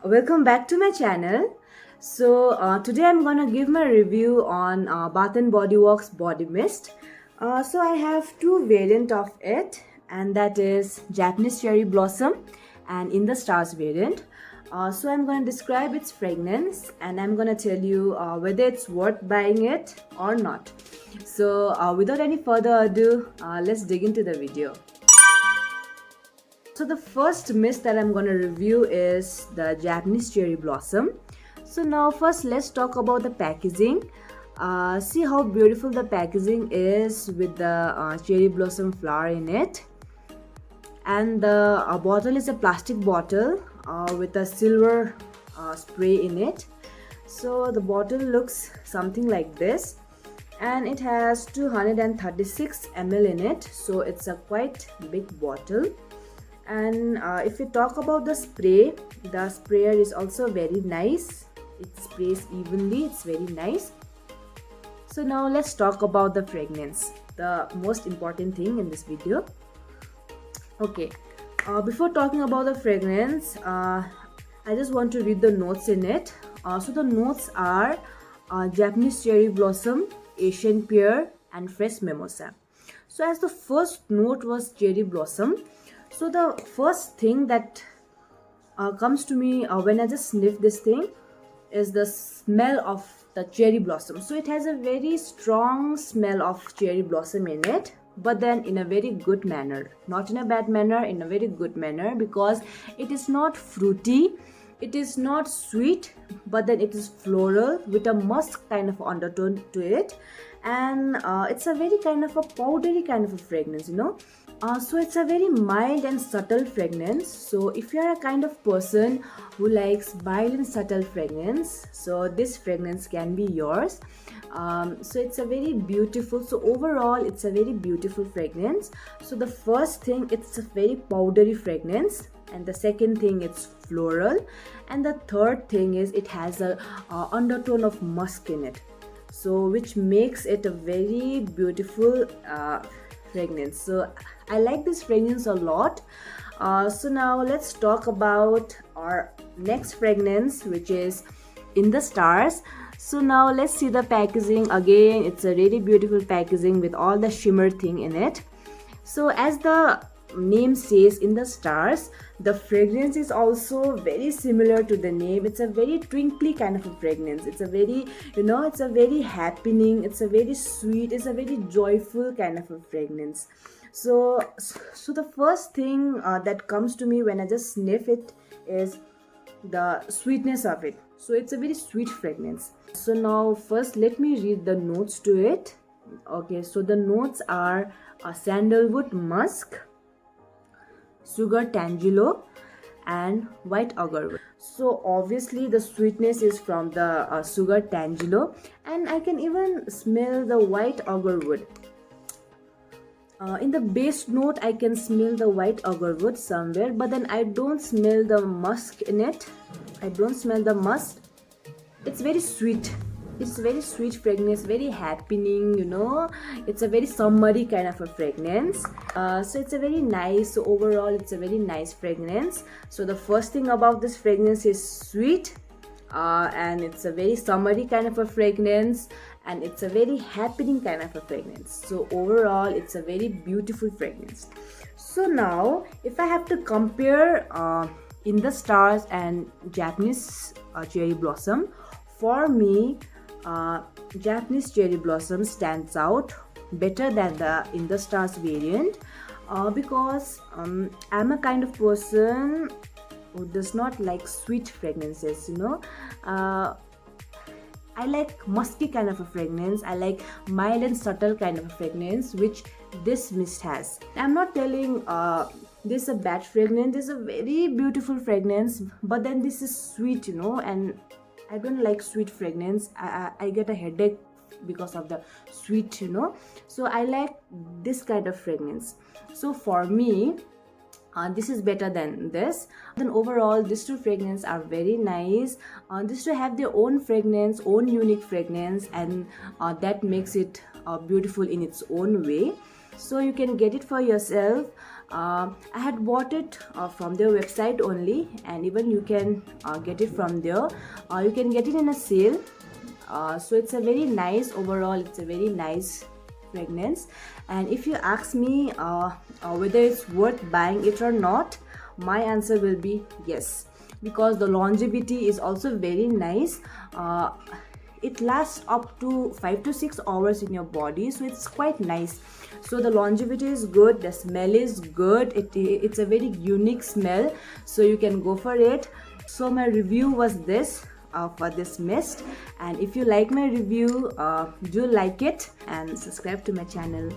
Welcome back to my channel. Today I'm gonna give my review on Bath and Body Works body mist. I have two variant of it, and that is Japanese cherry blossom and in the stars variant. I'm gonna describe its fragrance and I'm gonna tell you whether it's worth buying it or not. Without any further ado, let's dig into the video. So the first mist that I'm going to review is the Japanese cherry blossom. So now first let's talk about the packaging. See how beautiful the packaging is with the cherry blossom flower in it. And the bottle is a plastic bottle with a silver spray in it. So the bottle looks something like this. And it has 236 ml in it. So it's a quite big bottle. And if we talk about the sprayer is also very nice. It sprays evenly, it's very nice. So now let's talk about the fragrance, the most important thing in this video. Okay, before talking about the fragrance, I just want to read the notes in it. So the notes are Japanese cherry blossom, Asian pear and fresh mimosa. So as the first note was cherry blossom, so the first thing that comes to me when I just sniff this thing is the smell of the cherry blossom. So it has a very strong smell of cherry blossom in it, but then in a very good manner, not in a bad manner, in a very good manner, because it is not fruity, it is not sweet, but then it is floral with a musk kind of undertone to it, and it's a very kind of a powdery kind of a fragrance, so it's a very mild and subtle fragrance. So if you are a kind of person who likes mild and subtle fragrance, so this fragrance can be yours. So it's a very beautiful, so overall it's a very beautiful fragrance. So the first thing, it's a very powdery fragrance, and the second thing, it's floral, and the third thing is it has a undertone of musk in it, so which makes it a very beautiful fragrance. So I like this fragrance a lot. So now let's talk about our next fragrance, which is In the Stars. So now let's see the packaging again. It's a really beautiful packaging with all the shimmer thing in it. So as the name says, In the Stars, the fragrance is also very similar to the name. It's a very twinkly kind of a fragrance. It's a very, it's a very happening, it's a very sweet, it's a very joyful kind of a fragrance. So the first thing that comes to me when I just sniff it is the sweetness of it. So it's a very sweet fragrance. So now first let me read the notes to it. Okay, so the notes are sandalwood musk, sugar tangelo and white agarwood. So obviously the sweetness is from the sugar tangelo, and I can even smell the white agarwood. In the base note I can smell the white agarwood somewhere, but then I don't smell the musk in it. I don't smell the musk. It's very sweet. It's very sweet fragrance, very happening, it's a very summery kind of a fragrance. So it's a very nice, so overall it's a very nice fragrance. So the first thing about this fragrance is sweet, and it's a very summery kind of a fragrance, and it's a very happening kind of a fragrance. So overall it's a very beautiful fragrance. So now if I have to compare In the Stars and Japanese cherry blossom, for me Japanese cherry blossom stands out better than the In the Stars variant, because I'm a kind of person who does not like sweet fragrances. I like musky kind of a fragrance. I like mild and subtle kind of a fragrance, which this mist has. I'm not telling this is a bad fragrance. This is a very beautiful fragrance, but then this is sweet, and I don't like sweet fragrance. I get a headache because of the sweet, so I like this kind of fragrance. So for me this is better than this. Then overall these two fragrances are very nice. These two have their own fragrance, own unique fragrance, and that makes it beautiful in its own way. so you can get it for yourself. I had bought it from their website only, and even you can get it from there. You can get it in a sale. So it's a very nice, overall it's a very nice fragrance. And if you ask me whether it's worth buying it or not, my answer will be yes, because the longevity is also very nice. It lasts up to 5 to 6 hours in your body, so it's quite nice. So the longevity is good, the smell is good, it's a very unique smell, so you can go for it. So my review was this for this mist, and if you like my review, do like it and subscribe to my channel.